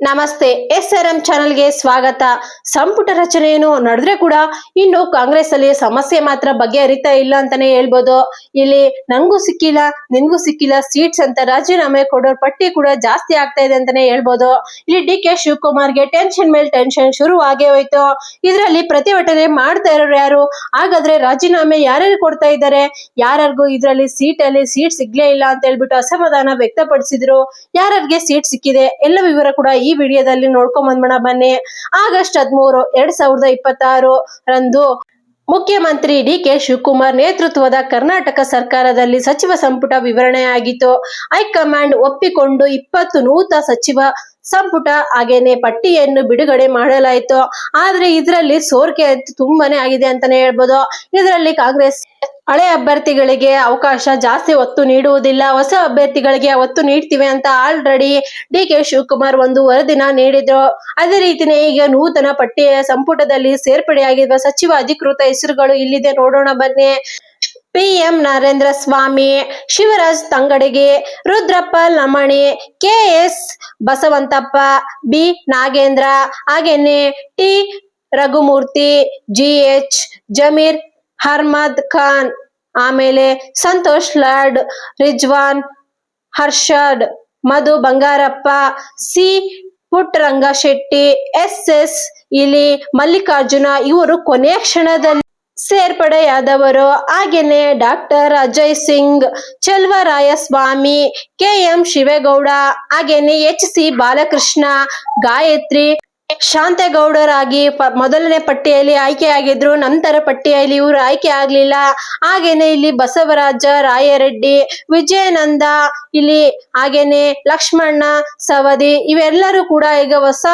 ನಮಸ್ತೆ, SRM ಚಾನೆಲ್ಗೆ ಸ್ವಾಗತ. ಸಂಪುಟ ರಚನೆಯನ್ನು ನಡೆದ್ರೆ ಕೂಡ ಇನ್ನು ಕಾಂಗ್ರೆಸ್ ಅಲ್ಲಿ ಸಮಸ್ಯೆ ಮಾತ್ರ ಬಗೆಹರಿತಾ ಇಲ್ಲ ಅಂತಾನೆ ಹೇಳ್ಬೋದು. ಇಲ್ಲಿ ನಂಗೂ ಸಿಕ್ಕಿಲ್ಲ ನಿನ್ಗೂ ಸಿಕ್ಕಿಲ್ಲ ಸೀಟ್ಸ್ ಅಂತ ರಾಜೀನಾಮೆ ಕೊಡೋರ್ ಪಟ್ಟಿ ಕೂಡ ಜಾಸ್ತಿ ಆಗ್ತಾ ಇದೆ ಅಂತಾನೆ ಹೇಳ್ಬೋದು. ಇಲ್ಲಿ DK ಶಿವಕುಮಾರ್ಗೆ ಟೆನ್ಷನ್ ಮೇಲೆ ಟೆನ್ಷನ್ ಶುರು ಆಗೇ ಹೋಯ್ತು. ಇದರಲ್ಲಿ ಪ್ರತಿಭಟನೆ ಮಾಡ್ತಾ ಇರೋರು ಯಾರು? ಹಾಗಾದ್ರೆ ರಾಜೀನಾಮೆ ಯಾರ್ಯಾರು ಕೊಡ್ತಾ ಇದ್ದಾರೆ? ಯಾರಿಗೂ ಇದರಲ್ಲಿ ಸೀಟ್ ಸಿಗ್ಲೇ ಇಲ್ಲ ಅಂತ ಹೇಳ್ಬಿಟ್ಟು ಅಸಮಾಧಾನ ವ್ಯಕ್ತಪಡಿಸಿದ್ರು. ಯಾರಿಗೆ ಸೀಟ್ ಸಿಕ್ಕಿದೆ ಎಲ್ಲ ವಿವರ ಕೂಡ ಈ ವಿಡಿಯೋದಲ್ಲಿ ನೋಡ್ಕೊಂಡ್ ಬಂದ್ಬಿಡ ಬನ್ನಿ. ಆಗಸ್ಟ್ 13, 2026 ರಂದು ಮುಖ್ಯಮಂತ್ರಿ DK ಶಿವಕುಮಾರ್ ನೇತೃತ್ವದ ಕರ್ನಾಟಕ ಸರ್ಕಾರದಲ್ಲಿ ಸಚಿವ ಸಂಪುಟ ವಿವರಣೆ ಆಗಿತ್ತು. ಹೈಕಮಾಂಡ್ ಒಪ್ಪಿಕೊಂಡು 20 ನೂತನ ಸಚಿವ ಸಂಪುಟ ಹಾಗೇನೆ ಪಟ್ಟಿಯನ್ನು ಬಿಡುಗಡೆ ಮಾಡಲಾಯಿತು. ಆದ್ರೆ ಇದರಲ್ಲಿ ಸೋರಿಕೆ ತುಂಬಾನೇ ಆಗಿದೆ ಅಂತಾನೆ ಹೇಳ್ಬೋದು. ಇದರಲ್ಲಿ ಕಾಂಗ್ರೆಸ್ ಹಳೆ ಅಭ್ಯರ್ಥಿಗಳಿಗೆ ಅವಕಾಶ ಜಾಸ್ತಿ ಒತ್ತು ನೀಡುವುದಿಲ್ಲ, ಹೊಸ ಅಭ್ಯರ್ಥಿಗಳಿಗೆ ಒತ್ತು ನೀಡ್ತೀವಿ ಅಂತ ಆಲ್ರೆಡಿ DK ಶಿವಕುಮಾರ್ ಒಂದು ವರದಿನ ನೀಡಿದ್ರು. ಅದೇ ರೀತಿನೇ ಈಗ ನೂತನ ಪಟ್ಟಿಯ ಸಂಪುಟದಲ್ಲಿ ಸೇರ್ಪಡೆಯಾಗಿರುವ ಸಚಿವ ಅಧಿಕೃತ ಹೆಸರುಗಳು ಇಲ್ಲಿದೆ, ನೋಡೋಣ ಬನ್ನಿ. PM Narendra Swamy, Shivraj Tangadagi, Rudrappa Lamani, KS Basavanthappa, B Nagendra, ಹಾಗೇನೆ T ರಘುಮೂರ್ತಿ, GH ಜಮೀರ್ ಅಹ್ಮದ್ ಖಾನ್, ಆಮೇಲೆ ಸಂತೋಷ್ ಲಾಡ್, ರಿಜ್ವಾನ್ ಹರ್ಷದ್, ಮಧು ಬಂಗಾರಪ್ಪ, C ಪುಟ್ಟರಂಗಶೆಟ್ಟಿ, SS ಇಲ್ಲಿ ಮಲ್ಲಿಕಾರ್ಜುನ ಇವರು ಕೊನೆಯ ಕ್ಷಣದಲ್ಲಿ ಸೇರ್ಪಡೆಯಾದವರು. ಹಾಗೇನೆ ಡಾಕ್ಟರ್ ಅಜಯ್ ಸಿಂಗ್, ಚೆಲುವರಾಯಸ್ವಾಮಿ, KM ಶಿವೇಗೌಡ, ಹಾಗೇನೆ HC ಬಾಲಕೃಷ್ಣ, ಗಾಯತ್ರಿ ಶಾಂತೇಗೌಡರಾಗಿ ಮೊದಲನೇ ಪಟ್ಟಿಯಲ್ಲಿ ಆಯ್ಕೆಯಾಗಿದ್ರು. ನಂತರ ಪಟ್ಟಿಯಲ್ಲಿ ಇವರು ಆಯ್ಕೆ ಆಗ್ಲಿಲ್ಲ. ಹಾಗೇನೆ ಇಲ್ಲಿ ಬಸವರಾಜ ರಾಯರೆಡ್ಡಿ, ವಿಜಯನಂದ ಇಲ್ಲಿ, ಹಾಗೇನೆ ಲಕ್ಷ್ಮಣ ಸವದಿ ಇವೆಲ್ಲರೂ ಕೂಡ ಈಗ ಹೊಸ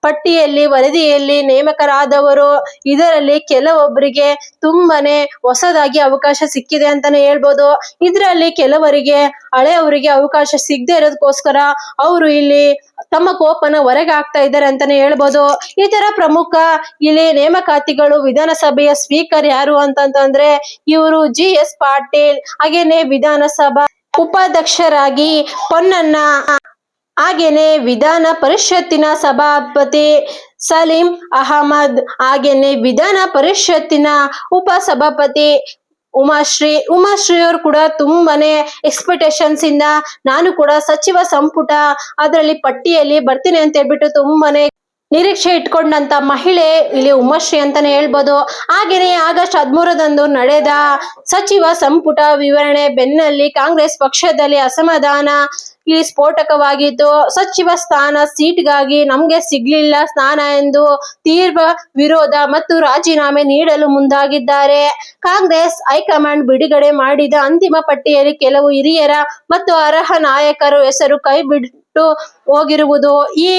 ಪಟ್ಟಿಯಲ್ಲಿ ವರದಿಯಲ್ಲಿ ನೇಮಕರಾದವರು. ಇದರಲ್ಲಿ ಕೆಲವೊಬ್ಬರಿಗೆ ತುಂಬಾನೇ ಹೊಸದಾಗಿ ಅವಕಾಶ ಸಿಕ್ಕಿದೆ ಅಂತಾನೆ ಹೇಳ್ಬೋದು. ಇದರಲ್ಲಿ ಕೆಲವರಿಗೆ ಹಳೆಯವರಿಗೆ ಅವಕಾಶ ಸಿಗದೆ ಇರೋದಕ್ಕೋಸ್ಕರ ಅವರು ಇಲ್ಲಿ ತಮ್ಮ ಕೋಪನ ಹೊರಗೆ ಹಾಕ್ತಾ ಇದ್ದಾರೆ ಅಂತಾನೆ ಹೇಳ್ಬೋದು. ಇತರ ಪ್ರಮುಖ ಇಲ್ಲಿ ನೇಮಕಾತಿಗಳು ವಿಧಾನಸಭೆಯ ಸ್ಪೀಕರ್ ಯಾರು ಅಂತಂದ್ರೆ ಇವರು GS ಪಾಟೀಲ್, ಹಾಗೇನೆ ವಿಧಾನಸಭಾ ಉಪಾಧ್ಯಕ್ಷರಾಗಿ ಪೊನ್ನಣ್ಣ, ಹಾಗೇನೆ ವಿಧಾನ ಪರಿಷತ್ತಿನ ಸಭಾಪತಿ ಸಲೀಂ ಅಹಮದ್, ಹಾಗೇನೆ ವಿಧಾನ ಪರಿಷತ್ತಿನ ಉಪಸಭಾಪತಿ ಉಮಾಶ್ರೀ ಅವರು ಕೂಡ ತುಂಬಾನೇ ಎಕ್ಸ್ಪೆಕ್ಟೇಷನ್ಸ್ ಇಂದ ನಾನು ಕೂಡ ಸಚಿವ ಸಂಪುಟ ಅದರಲ್ಲಿ ಪಟ್ಟಿಯಲ್ಲಿ ಬರ್ತೀನಿ ಅಂತ ಹೇಳ್ಬಿಟ್ಟು ತುಂಬಾನೇ ನಿರೀಕ್ಷೆ ಇಟ್ಕೊಂಡಂತ ಮಹಿಳೆ ಇಲ್ಲಿ ಉಮಾಶ್ರೀ ಅಂತಾನೆ ಹೇಳ್ಬೋದು. ಹಾಗೇನೆ ಆಗಸ್ಟ್ 13ರಂದು ನಡೆದ ಸಚಿವ ಸಂಪುಟ ವಿವರಣೆ ಬೆನ್ನಲ್ಲಿ ಕಾಂಗ್ರೆಸ್ ಪಕ್ಷದಲ್ಲಿ ಅಸಮಾಧಾನ ಇಲ್ಲಿ ಸ್ಫೋಟಕವಾಗಿತ್ತು. ಸಚಿವ ಸ್ಥಾನ ಸೀಟ್ಗಾಗಿ ನಮ್ಗೆ ಸಿಗ್ಲಿಲ್ಲ ಸ್ಥಾನ ಎಂದು ತೀವ್ರ ವಿರೋಧ ಮತ್ತು ರಾಜೀನಾಮೆ ನೀಡಲು ಮುಂದಾಗಿದ್ದಾರೆ. ಕಾಂಗ್ರೆಸ್ ಹೈಕಮಾಂಡ್ ಬಿಡುಗಡೆ ಮಾಡಿದ ಅಂತಿಮ ಪಟ್ಟಿಯಲ್ಲಿ ಕೆಲವು ಹಿರಿಯರ ಮತ್ತು ಅರ್ಹ ನಾಯಕರು ಹೆಸರು ಕೈ ಬಿಟ್ಟು ಹೋಗಿರುವುದು ಈ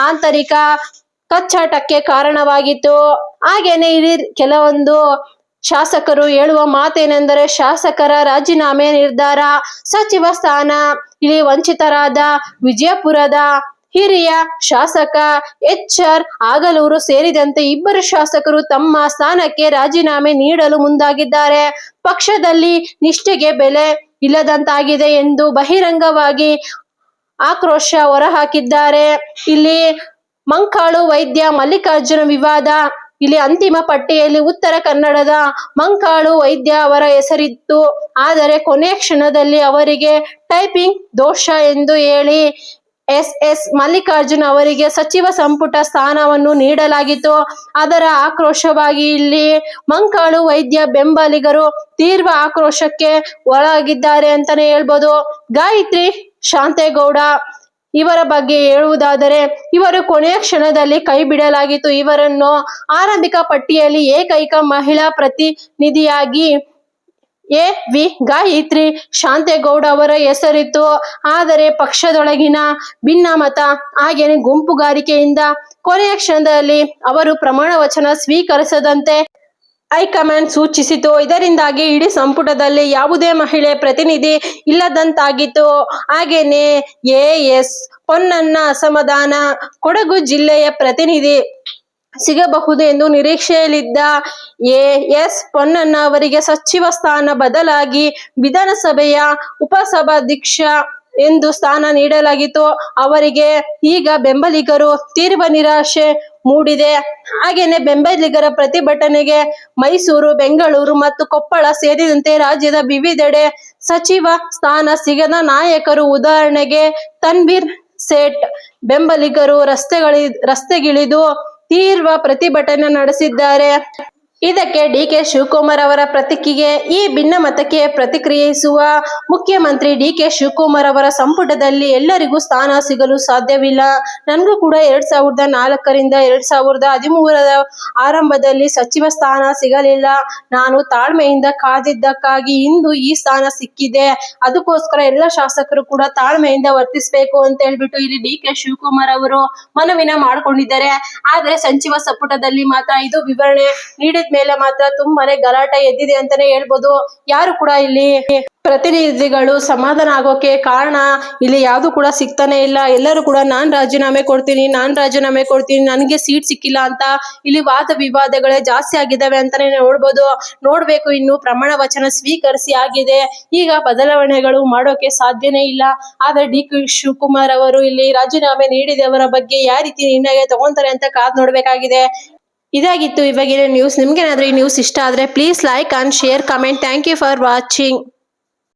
ಆಂತರಿಕ ಕಚ್ಚಾಟಕ್ಕೆ ಕಾರಣವಾಗಿತ್ತು. ಹಾಗೇನೆ ಇಲ್ಲಿ ಕೆಲವೊಂದು ಶಾಸಕರು ಹೇಳುವ ಮಾತೇನೆಂದರೆ ಶಾಸಕರ ರಾಜೀನಾಮೆ ನಿರ್ಧಾರ, ಸಚಿವ ಸ್ಥಾನ ಇಲ್ಲಿ ವಂಚಿತರಾದ ವಿಜಯಪುರದ ಹಿರಿಯ ಶಾಸಕ HR ಆಗಲೂರು ಸೇರಿದಂತೆ 2 ಶಾಸಕರು ತಮ್ಮ ಸ್ಥಾನಕ್ಕೆ ರಾಜೀನಾಮೆ ನೀಡಲು ಮುಂದಾಗಿದ್ದಾರೆ. ಪಕ್ಷದಲ್ಲಿ ನಿಷ್ಠೆಗೆ ಬೆಲೆ ಇಲ್ಲದಂತಾಗಿದೆ ಎಂದು ಬಹಿರಂಗವಾಗಿ ಆಕ್ರೋಶ ಹೊರಹಾಕಿದ್ದಾರೆ. ಇಲ್ಲಿ ಮಂಕಾಳು ವೈದ್ಯ ಮಲ್ಲಿಕಾರ್ಜುನ ವಿವಾದ, ಇಲ್ಲಿ ಅಂತಿಮ ಪಟ್ಟಿಯಲ್ಲಿ ಉತ್ತರ ಕನ್ನಡದ ಮಂಕಾಳು ವೈದ್ಯ ಅವರ ಹೆಸರಿತ್ತು. ಆದರೆ ಕೊನೆಯ ಕ್ಷಣದಲ್ಲಿ ಅವರಿಗೆ ಟೈಪಿಂಗ್ ದೋಷ ಎಂದು ಹೇಳಿ SS ಮಲ್ಲಿಕಾರ್ಜುನ್ ಅವರಿಗೆ ಸಚಿವ ಸಂಪುಟ ಸ್ಥಾನವನ್ನು ನೀಡಲಾಗಿತ್ತು. ಅದರ ಆಕ್ರೋಶವಾಗಿ ಇಲ್ಲಿ ಮಂಕಾಳು ವೈದ್ಯ ಬೆಂಬಲಿಗರು ತೀವ್ರ ಆಕ್ರೋಶಕ್ಕೆ ಒಳಗಿದ್ದಾರೆ ಅಂತಾನೆ ಹೇಳ್ಬೋದು. ಗಾಯತ್ರಿ ಶಾಂತೇಗೌಡ ಇವರ ಬಗ್ಗೆ ಹೇಳುವುದಾದರೆ ಇವರು ಕೊನೆಯ ಕ್ಷಣದಲ್ಲಿ ಕೈ ಬಿಡಲಾಗಿತ್ತು. ಇವರನ್ನು ಆರಂಭಿಕ ಪಟ್ಟಿಯಲ್ಲಿ ಏಕೈಕ ಮಹಿಳಾ ಪ್ರತಿನಿಧಿಯಾಗಿ AV ಗಾಯತ್ರಿ ಶಾಂತೇಗೌಡ ಅವರ ಹೆಸರಿತ್ತು. ಆದರೆ ಪಕ್ಷದೊಳಗಿನ ಭಿನ್ನಮತ ಹಾಗೇನೆ ಗುಂಪುಗಾರಿಕೆಯಿಂದ ಕೊನೆಯ ಕ್ಷಣದಲ್ಲಿ ಅವರು ಪ್ರಮಾಣ ವಚನ ಸ್ವೀಕರಿಸದಂತೆ ಹೈಕಮಾಂಡ್ ಸೂಚಿಸಿತು. ಇದರಿಂದಾಗಿ ಇಡೀ ಸಂಪುಟದಲ್ಲಿ ಯಾವುದೇ ಮಹಿಳೆ ಪ್ರತಿನಿಧಿ ಇಲ್ಲದಂತಾಗಿತ್ತು. ಹಾಗೇನೆ AS ಪೊನ್ನಣ್ಣ ಅಸಮಾಧಾನ, ಕೊಡಗು ಜಿಲ್ಲೆಯ ಪ್ರತಿನಿಧಿ ಸಿಗಬಹುದು ಎಂದು ನಿರೀಕ್ಷೆಯಲ್ಲಿದ್ದ AS ಪೊನ್ನಣ್ಣ ಅವರಿಗೆ ಸಚಿವ ಸ್ಥಾನ ಬದಲಾಗಿ ವಿಧಾನಸಭೆಯ ಉಪಸಭಾಧ್ಯಕ್ಷ ಎಂದು ಸ್ಥಾನ ನೀಡಲಾಗಿತ್ತು. ಅವರಿಗೆ ಈಗ ಬೆಂಬಲಿಗರು ತೀವ್ರ ನಿರಾಶೆ ಮೂಡಿದೆ. ಹಾಗೇನೆ ಬೆಂಬಲಿಗರ ಪ್ರತಿಭಟನೆಗೆ ಮೈಸೂರು, ಬೆಂಗಳೂರು ಮತ್ತು ಕೊಪ್ಪಳ ಸೇರಿದಂತೆ ರಾಜ್ಯದ ವಿವಿಧೆಡೆ ಸಚಿವ ಸ್ಥಾನ ಸಿಗದ ನಾಯಕರು, ಉದಾಹರಣೆಗೆ ತನ್ವೀರ್ ಸೇಠ್ ಬೆಂಬಲಿಗರು ರಸ್ತೆಗಿಳಿದು ತೀವ್ರ ಪ್ರತಿಭಟನೆ ನಡೆಸಿದ್ದಾರೆ. ಇದಕ್ಕೆ ಡಿಕೆ ಶಿವಕುಮಾರ್ ಅವರ ಪ್ರತಿಕ್ರಿಯೆ. ಈ ಭಿನ್ನಮತಕ್ಕೆ ಪ್ರತಿಕ್ರಿಯಿಸುವ ಮುಖ್ಯಮಂತ್ರಿ ಡಿಕೆ ಶಿವಕುಮಾರ್ ಅವರ ಸಂಪುಟದಲ್ಲಿ ಎಲ್ಲರಿಗೂ ಸ್ಥಾನ ಸಿಗಲು ಸಾಧ್ಯವಿಲ್ಲ. ನನಗೂ ಕೂಡ 2004ರಿಂದ 2013ರ ಆರಂಭದಲ್ಲಿ ಸಚಿವ ಸ್ಥಾನ ಸಿಗಲಿಲ್ಲ. ನಾನು ತಾಳ್ಮೆಯಿಂದ ಕಾದಿದ್ದಕ್ಕಾಗಿ ಇಂದು ಈ ಸ್ಥಾನ ಸಿಕ್ಕಿದೆ. ಅದಕ್ಕೋಸ್ಕರ ಎಲ್ಲ ಶಾಸಕರು ಕೂಡ ತಾಳ್ಮೆಯಿಂದ ವರ್ತಿಸಬೇಕು ಅಂತ ಹೇಳ್ಬಿಟ್ಟು ಇಲ್ಲಿ ಡಿಕೆ ಶಿವಕುಮಾರ್ ಅವರು ಮನವಿನ ಮಾಡ್ಕೊಂಡಿದ್ದಾರೆ. ಆದ್ರೆ ಸಚಿವ ಸಂಪುಟದಲ್ಲಿ ಮಾತ್ರ ಇದು ವಿವರಣೆ ನೀಡಿದ ಮೇಲೆ ಮಾತ್ರ ತುಂಬಾನೇ ಗಲಾಟೆ ಎದ್ದಿದೆ ಅಂತಾನೆ ಹೇಳ್ಬೋದು. ಯಾರು ಕೂಡ ಇಲ್ಲಿ ಪ್ರತಿನಿಧಿಗಳು ಸಮಾಧಾನ ಆಗೋಕೆ ಕಾರಣ ಇಲ್ಲಿ ಯಾವ್ದು ಕೂಡ ಸಿಗ್ತಾನೆ ಇಲ್ಲ. ಎಲ್ಲರೂ ಕೂಡ ನಾನ್ ರಾಜೀನಾಮೆ ಕೊಡ್ತೀನಿ, ನನಗೆ ಸೀಟ್ ಸಿಕ್ಕಿಲ್ಲ ಅಂತ ಇಲ್ಲಿ ವಾದ ವಿವಾದಗಳೇ ಜಾಸ್ತಿ ಆಗಿದ್ದಾವೆ ಅಂತಾನೆ ನೋಡ್ಬೇಕು. ಇನ್ನು ಪ್ರಮಾಣ ವಚನ ಸ್ವೀಕರಿಸಿ ಆಗಿದೆ, ಈಗ ಬದಲಾವಣೆಗಳು ಮಾಡೋಕೆ ಸಾಧ್ಯನೇ ಇಲ್ಲ. ಆದ್ರೆ ಡಿ.ಕೆ. ಶಿವಕುಮಾರ್ ಅವರು ಇಲ್ಲಿ ರಾಜೀನಾಮೆ ನೀಡಿದವರ ಬಗ್ಗೆ ಯಾವ ರೀತಿ ನಿರ್ಣಯ ತಗೊಂತಾರೆ ಅಂತ ಕಾದ್ ನೋಡ್ಬೇಕಾಗಿದೆ. ಇದಾಗಿತ್ತು ಇವಾಗಿನ ನ್ಯೂಸ್. ನಿಮ್ಗೇನಾದ್ರೂ ಈ ನ್ಯೂಸ್ ಇಷ್ಟ ಆದ್ರೆ please like and share, comment. Thank you for watching.